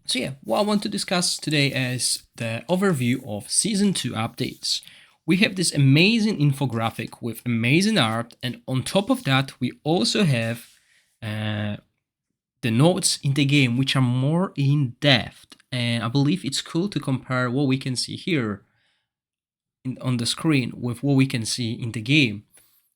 So yeah, what I want to discuss today is the overview of Season 2 updates. We have this amazing infographic with amazing art, and on top of that, we also have uh, the notes in the game, which are more in depth. And I believe it's cool to compare what we can see here on the screen with what we can see in the game.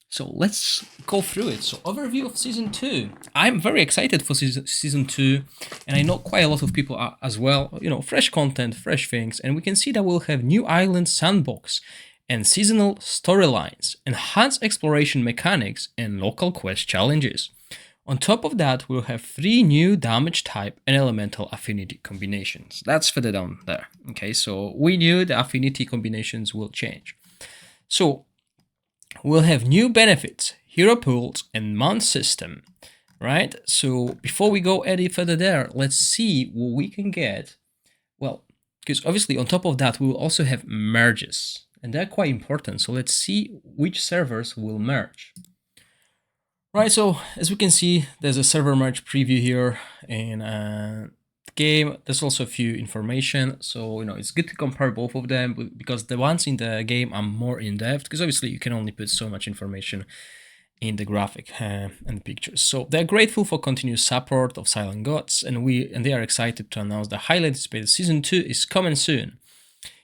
So let's go through it. So overview of season 2. I'm very excited for season 2, and I know quite a lot of people are as well. You know, fresh content, fresh things, and we can see that we'll have new island sandbox and seasonal storylines, enhanced exploration mechanics, and local quest challenges. On top of that, we'll have 3 new damage type and elemental affinity combinations. That's further down there. Okay, so we knew the affinity combinations will change. So we'll have new benefits, hero pools, and mount system, right? So before we go any further there, let's see what we can get. Well, because obviously on top of that, we will also have merges, and they're quite important. So let's see which servers will merge. Right, so as we can see, there's a server merge preview here in the game. There's also a few information, so it's good to compare both of them because the ones in the game are more in depth. Because obviously you can only put so much information in the graphic and pictures. So they're grateful for continuous support of Silent Gods, and they are excited to announce the highly anticipated season 2 is coming soon.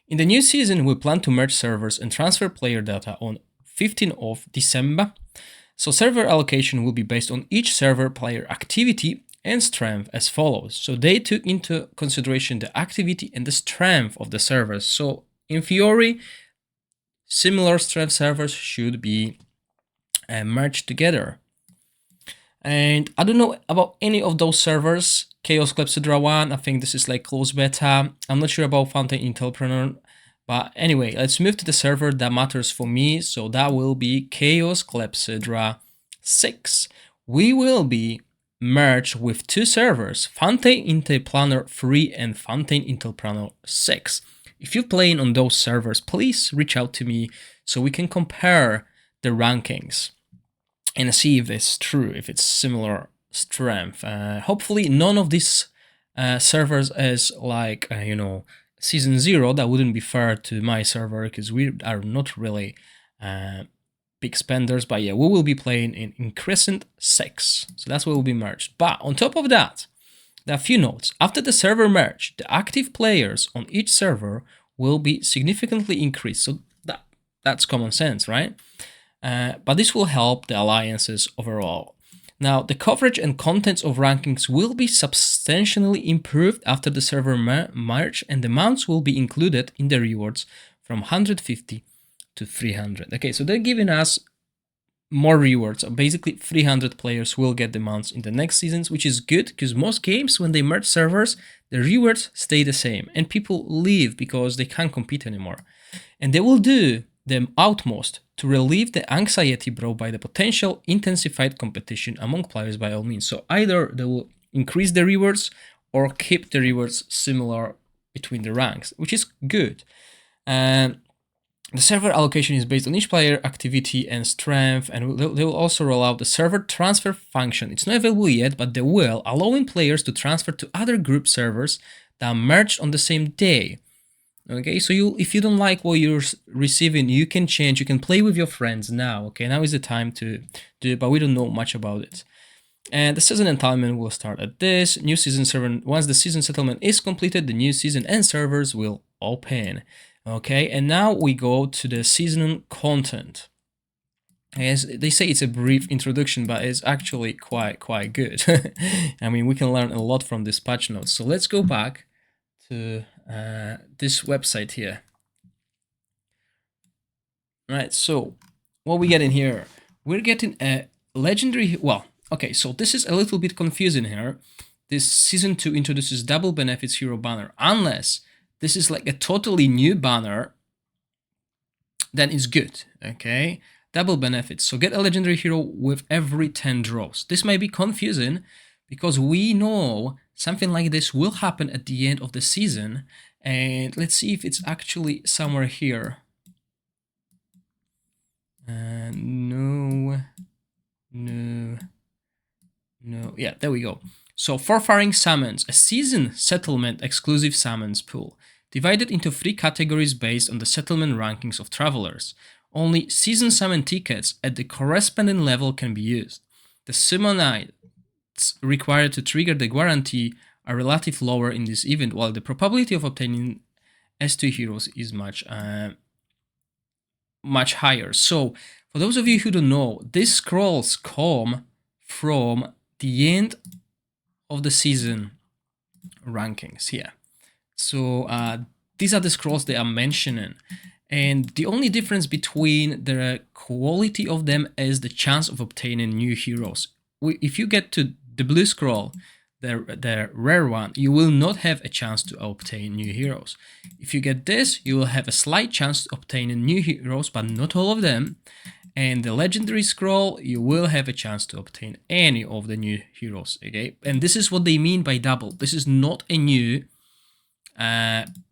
In the new season, we plan to merge servers and transfer player data on 15th of December. So server allocation will be based on each server player activity and strength as follows. So they took into consideration the activity and the strength of the servers. So in theory, similar strength servers should be merged together. And I don't know about any of those servers. Chaos Clepsydra 1, I think this is like closed beta. I'm not sure about Fountain Entrepreneur. But anyway, let's move to the server that matters for me. So that will be Chaos Clepsydra 6. We will be merged with 2 servers, Fountain Entrepreneur 3 and Fountain Entrepreneur 6. If you're playing on those servers, please reach out to me so we can compare the rankings and see if it's true, if it's similar strength. Hopefully none of these servers is like, season 0. That wouldn't be fair to my server because we are not really big spenders. But yeah, we will be playing in Crescent 6. So that's what will be merged. But on top of that, there are a few notes. After the server merge, the active players on each server will be significantly increased. So that's common sense, right? But this will help the alliances overall. Now, the coverage and contents of rankings will be substantially improved after the server merge, and the mounts will be included in the rewards from 150 to 300. Okay, so they're giving us more rewards. So basically, 300 players will get the mounts in the next seasons, which is good because most games, when they merge servers, the rewards stay the same, and people leave because they can't compete anymore. And they will do the utmost to relieve the anxiety brought by the potential intensified competition among players by all means. So either they will increase the rewards or keep the rewards similar between the ranks, which is good. And the server allocation is based on each player activity and strength, and they will also roll out the server transfer function. It's not available yet, but they will, allowing players to transfer to other group servers that merged on the same day. Okay, so if you don't like what you're receiving, you can change, you can play with your friends now. Okay, now is the time to do it, but we don't know much about it. And the season entitlement will start at this new season server. Once the season settlement is completed, the new season and servers will open. Okay, and now we go to the seasonal content. As they say, it's a brief introduction, but it's actually quite good. I mean, we can learn a lot from this patch notes. So let's go back to this website here. Right, so what we get in here, we're getting a legendary, well, okay, so this is a little bit confusing here. This season 2 introduces double benefits hero banner. Unless this is like a totally new banner, then it's good, okay? Double benefits, so get a legendary hero with every 10 draws. This may be confusing because we know something like this will happen at the end of the season, and let's see if it's actually somewhere here. No, yeah, there we go. So Forfaring Summons, a season settlement exclusive summons pool, divided into 3 categories based on the settlement rankings of travelers. Only season summon tickets at the corresponding level can be used. The summonites required to trigger the guarantee are relatively lower in this event, while the probability of obtaining S2 heroes is much higher. So, for those of you who don't know, these scrolls come from the end of the season rankings here. So, these are the scrolls they are mentioning. And the only difference between the quality of them is the chance of obtaining new heroes. If you get to the blue scroll, the rare one, you will not have a chance to obtain new heroes. If you get this, you will have a slight chance to obtain new heroes, but not all of them. And the legendary scroll, you will have a chance to obtain any of the new heroes, okay? And this is what they mean by double. This is not a new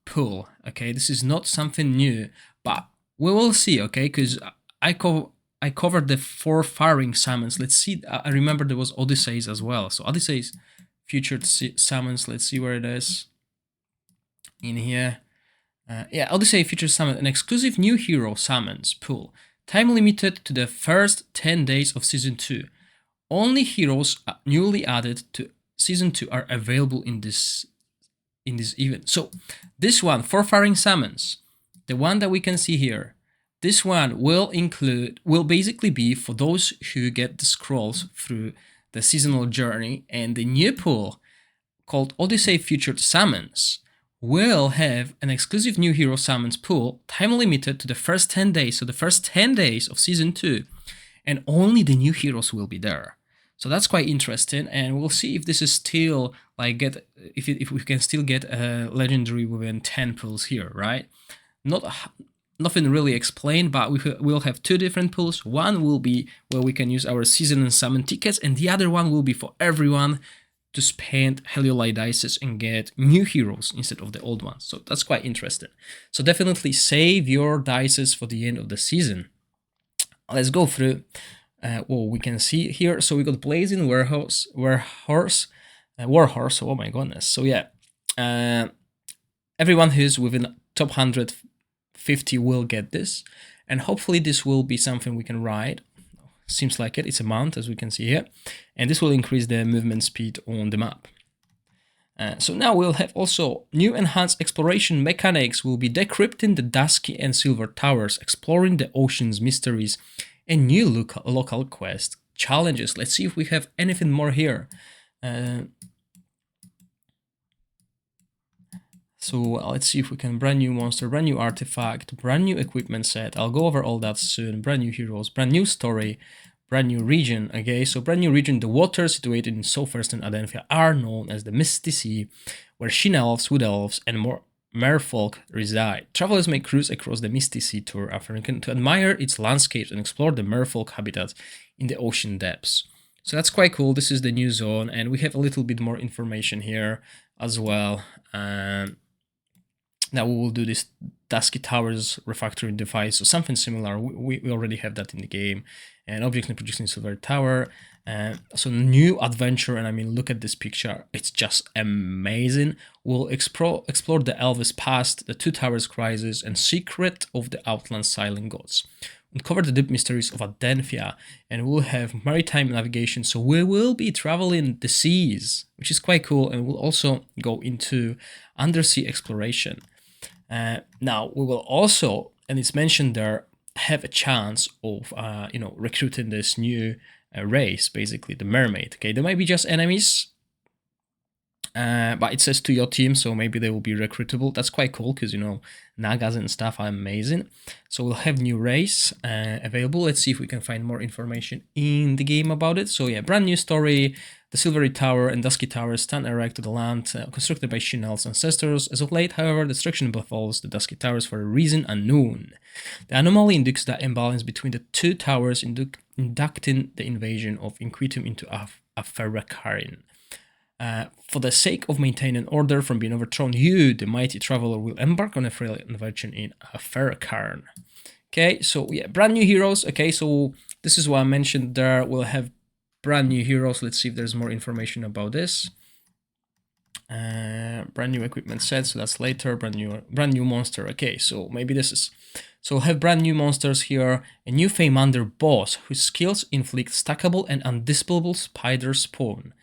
pool, okay? This is not something new, but we will see, okay? Because I covered the Forfaring summons. Let's see. I remember there was Odysseys as well. So Odysseys featured summons. Let's see where it is. In here. Yeah, Odyssey features summon an exclusive new hero summons pool. Time limited to the first 10 days of Season 2. Only heroes newly added to Season 2 are available in this event. So this one, Forfaring Summons, the one that we can see here, this one will basically be for those who get the scrolls through the seasonal journey, and the new pool called Odyssey Featured Summons will have an exclusive new hero summons pool, time limited to the first 10 days, so the first 10 days of Season 2, and only the new heroes will be there. So that's quite interesting, and we'll see if this is still like if we can still get a legendary within 10 pools here, right? Nothing really explained, but we'll have 2 different pools. One will be where we can use our season and summon tickets, and the other one will be for everyone to spend Heliolite dices and get new heroes instead of the old ones. So that's quite interesting. So definitely save your dices for the end of the season. Let's go through what we can see here. So we got Blazing Warhorse. Oh my goodness. So yeah, everyone who's within top 150 will get this, and hopefully this will be something we can ride. Seems like it. It's a mount, as we can see here, and this will increase the movement speed on the map. So now we'll have also new enhanced exploration mechanics. We'll be decrypting the Dusky and Silver Towers, exploring the ocean's mysteries, and new local quest challenges. Let's see if we have anything more here. So let's see if we can brand new monster, brand new artifact, brand new equipment set. I'll go over all that soon. Brand new heroes, brand new story, brand new region. Okay, so brand new region. The waters situated in Southwest and Adenfia are known as the Misty Sea, where Sheen Elves, Wood Elves, and more merfolk reside. Travelers may cruise across the Misty Sea to Africa to admire its landscapes and explore the merfolk habitats in the ocean depths. So that's quite cool. This is the new zone, and we have a little bit more information here as well. Now we will do this Dusky Towers refactoring device, so something similar. We already have that in the game. And objects and producing Silver Tower. So new adventure, and I mean, look at this picture. It's just amazing. We'll explore the Elvis past, the Two Towers crisis, and secret of the Outland Silent Gods. Uncover the deep mysteries of Adenfia, and we'll have maritime navigation. So we will be traveling the seas, which is quite cool, and we'll also go into undersea exploration. Now we will also, and it's mentioned there, have a chance of recruiting this new race, basically the mermaid. Okay, they might be just enemies, but it says to your team, so maybe they will be recruitable. That's quite cool because Nagas and stuff are amazing. So we'll have new race available. Let's see if we can find more information in the game about it. So yeah, brand new story. The Silvery Tower and Dusky Tower stand erect to the land, constructed by Sheen Elves' ancestors. As of late, however, destruction befalls the Dusky Towers for a reason unknown. The anomaly induces the imbalance between the two towers, inducting the invasion of Inquitum into Aferakarin. For the sake of maintaining order from being overthrown, you, the mighty traveler, will embark on a frail invasion in Aferakarin. Okay, so yeah, brand new heroes. Okay, so this is what I mentioned there. We'll have brand new heroes. Let's see if there's more information about this. Brand new equipment set, so that's later. Brand new monster. Okay, so maybe this is. So we'll have brand new monsters here. A new Feymander boss whose skills inflict stackable and undispellable spider spawn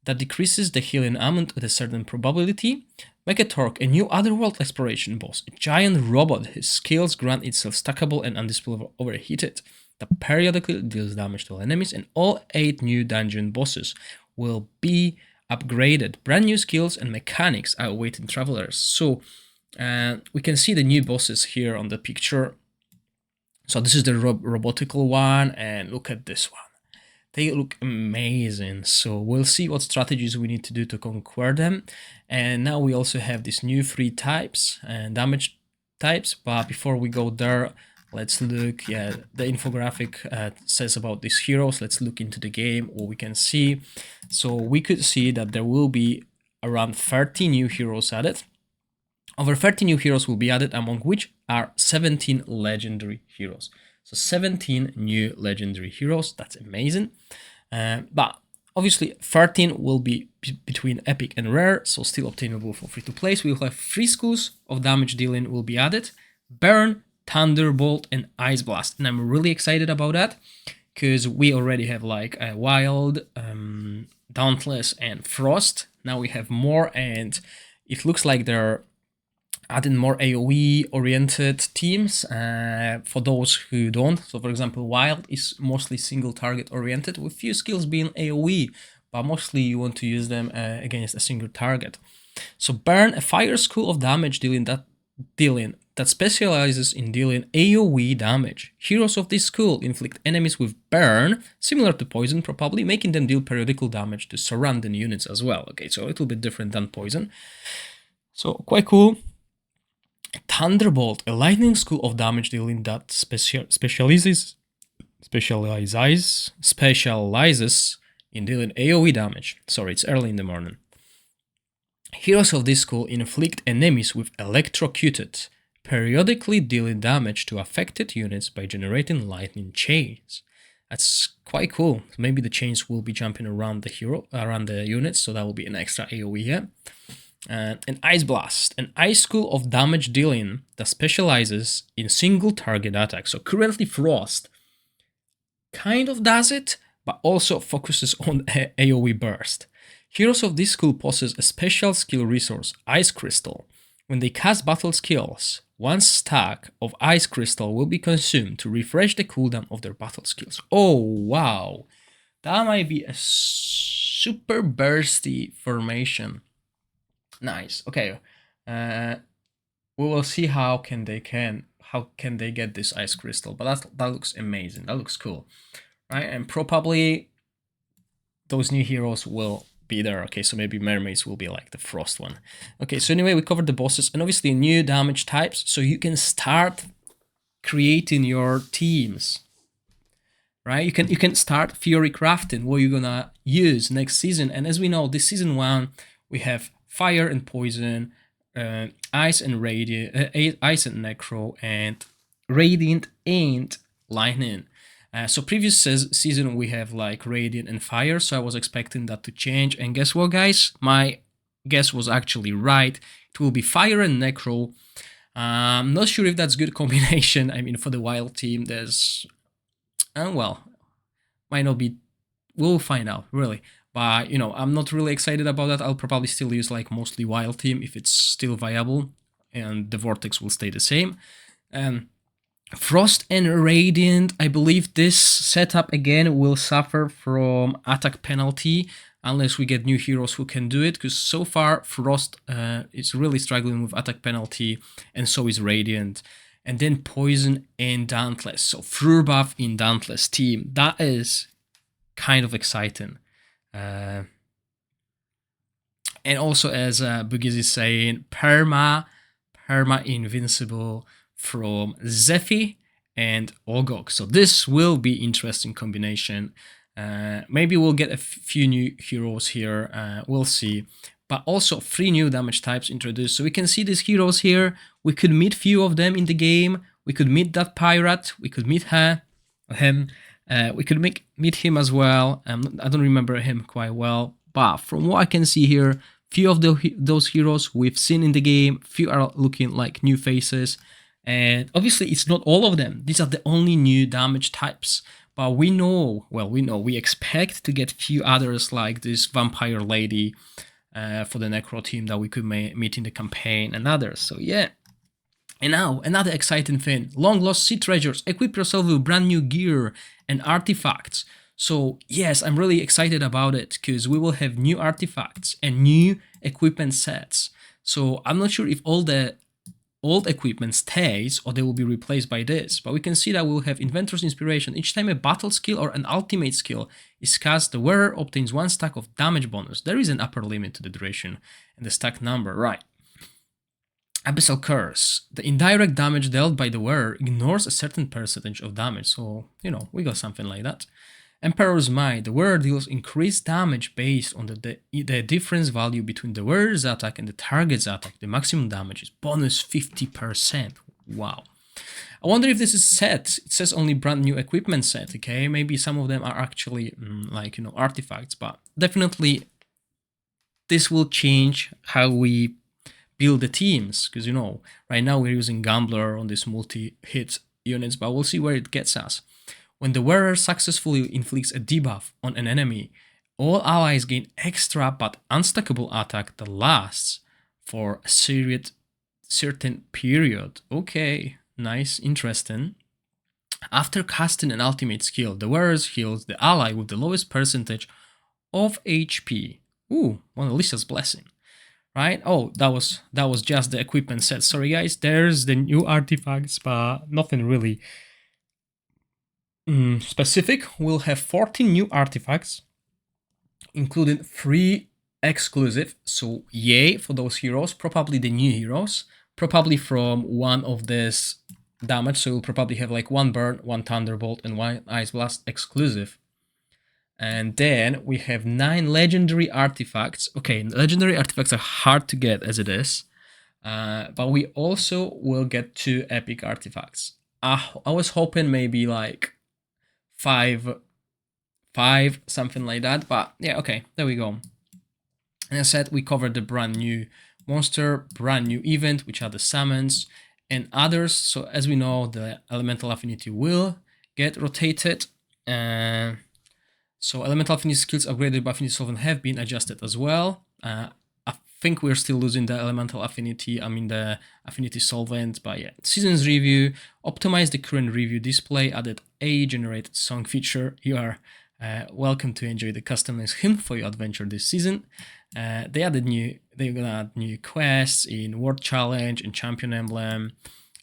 that decreases the healing amount with a certain probability. Megatorque, a new otherworld exploration boss, a giant robot whose skills grant itself stackable and undispellable overheated that periodically deals damage to all enemies, and all 8 new dungeon bosses will be upgraded. Brand new skills and mechanics are awaiting travelers. So we can see the new bosses here on the picture. So this is the robotical one, and look at this one. They look amazing. So we'll see what strategies we need to do to conquer them. And now we also have these new 3 types and damage types. But before we go there, let's look. Yeah, the infographic says about these heroes. Let's look into the game, what we can see. So we could see that there will be around 30 new heroes added. Over 30 new heroes will be added, among which are 17 legendary heroes. So 17 new legendary heroes, that's amazing. But obviously 13 will be between epic and rare, so still obtainable for free to play. We will have 3 schools of damage dealing will be added: Burn, Thunderbolt, and Ice Blast. And I'm really excited about that, because we already have like a Wild, Dauntless, and Frost. Now we have more, and it looks like they're adding more AoE oriented teams for those who don't. So for example, Wild is mostly single target oriented, with few skills being AoE, but mostly you want to use them against a single target. So Burn, a fire school of damage dealing that specializes in dealing AoE damage. Heroes of this school inflict enemies with Burn, similar to Poison probably, making them deal periodical damage to surrounding units as well. Okay, so a little bit different than Poison. So quite cool. Thunderbolt, a lightning school of damage dealing that specializes in dealing AoE damage. Sorry, it's early in the morning. Heroes of this school inflict enemies with electrocuted, periodically dealing damage to affected units by generating lightning chains. That's quite cool. Maybe the chains will be jumping around the units, so that will be an extra AoE here. An Ice Blast, an ice school of damage dealing that specializes in single target attacks. So currently Frost kind of does it, but also focuses on AoE burst. Heroes of this school possess a special skill resource, Ice Crystal. When they cast battle skills, 1 stack of Ice Crystal will be consumed to refresh the cooldown of their battle skills. Oh wow, that might be a super bursty formation. Nice. Okay, we will see how can they get this Ice Crystal, but that looks amazing. That looks cool, right? And probably those new heroes will be there. Okay, so maybe mermaids will be like the Frost one. Okay, so anyway, we covered the bosses and obviously new damage types, so you can start creating your teams, right? You can start theory crafting what you're gonna use next season. And as we know, this season 1 we have Fire and Poison, Ice and Ice and Necro, and Radiant and Lightning. So previous season we have like Radiant and Fire, so I was expecting that to change. And guess what, guys? My guess was actually right. It will be Fire and Necro. I'm not sure if that's a good combination. I mean, for the Wild team, there's... well, might not be... We'll find out, really. But, you know, I'm not really excited about that. I'll probably still use like mostly Wild team if it's still viable, and the Vortex will stay the same. Frost and Radiant, I believe this setup again will suffer from attack penalty unless we get new heroes who can do it, because so far Frost is really struggling with attack penalty, and so is Radiant. And then Poison and Dauntless. So Furbuff in Dauntless team. That is kind of exciting. And also, as Boogies is saying, perma invincible from Zephy and Ogok. So this will be interesting combination. Maybe we'll get a few new heroes here. We'll see. But also 3 new damage types introduced. So we can see these heroes here. We could meet few of them in the game. We could meet that pirate. We could meet him. We could meet him as well. I don't remember him quite well, but from what I can see here, Few of those heroes we've seen in the game, few are looking like new faces, and obviously it's not all of them. These are the only new damage types, but we expect to get few others like this vampire lady for the necro team that we could meet in the campaign and others. So yeah. And now, another exciting thing, long lost sea treasures, equip yourself with brand new gear and artifacts. So yes, I'm really excited about it because we will have new artifacts and new equipment sets. So I'm not sure if all the old equipment stays or they will be replaced by this, but we can see that we'll have Inventor's Inspiration. Each time a battle skill or an ultimate skill is cast, the wearer obtains 1 stack of damage bonus. There is an upper limit to the duration and the stack number, right? Abyssal Curse. The indirect damage dealt by the wearer ignores a certain percentage of damage, so, you know, we got something like that. Emperor's Might. The wearer deals increased damage based on the difference value between the wearer's attack and the target's attack. The maximum damage is bonus 50%. Wow. I wonder if this is set. It says only brand new equipment set, okay? Maybe some of them are actually, like, you know, artifacts, but definitely this will change how we build the teams, because, you know, right now we're using Gambler on these multi-hit units, but we'll see where it gets us. When the wearer successfully inflicts a debuff on an enemy, all allies gain extra but unstackable attack that lasts for a certain period. Okay, nice, interesting. After casting an ultimate skill, the wearer heals the ally with the lowest percentage of HP. Ooh, Mona Lisa's Blessing. Right? Oh, that was just the equipment set. Sorry guys, there's the new artifacts, but nothing really specific. We'll have 14 new artifacts, including 3 exclusive. So yay for those heroes, probably the new heroes, probably from one of this damage. So we'll probably have like 1 burn, 1 thunderbolt, and 1 ice blast exclusive. And then we have 9 legendary artifacts. Okay, legendary artifacts are hard to get as it is, but we also will get 2 epic artifacts. I was hoping maybe like 5, something like that, but yeah, okay, there we go. And as I said, we covered the brand new monster, brand new event, which are the summons and others. So as we know, the elemental affinity will get rotated. So elemental affinity skills upgraded by affinity solvent have been adjusted as well. I think we're still losing the elemental affinity, the affinity solvent, but yeah. Seasons review, optimize the current review display, added a generated song feature. You are welcome to enjoy the customized hymn for your adventure this season. They're gonna add new quests in World Challenge and Champion Emblem,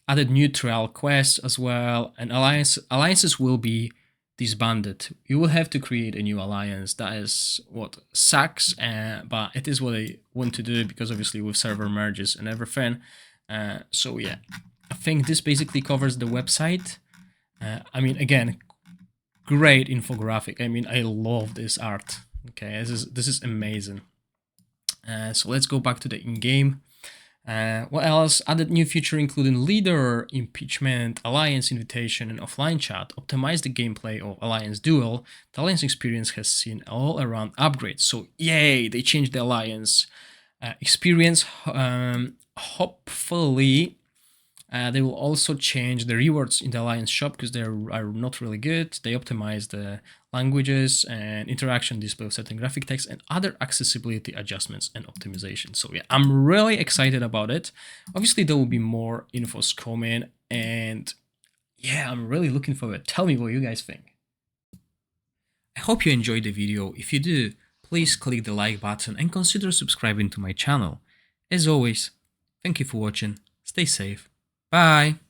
added new trial quests as well, and alliances will be disbanded. You will have to create a new alliance. That is what sucks, but it is what I want to do because obviously with server merges and everything. So yeah, I think this basically covers the website. Again, great infographic. I love this art. Okay, this is amazing. So let's go back to the in-game. What else? Added new feature including leader, impeachment, alliance invitation, and offline chat. Optimize the gameplay of Alliance Duel. The alliance experience has seen all around upgrades. So yay, they changed the alliance experience. Hopefully they will also change the rewards in the alliance shop because they are not really good. They optimize the languages and interaction display of certain graphic text and other accessibility adjustments and optimization. So yeah, I'm really excited about it. Obviously there will be more infos coming, and yeah, I'm really looking forward. Tell me what you guys think. I hope you enjoyed the video. If you do, please click the like button and consider subscribing to my channel. As always, thank you for watching. Stay safe. Bye.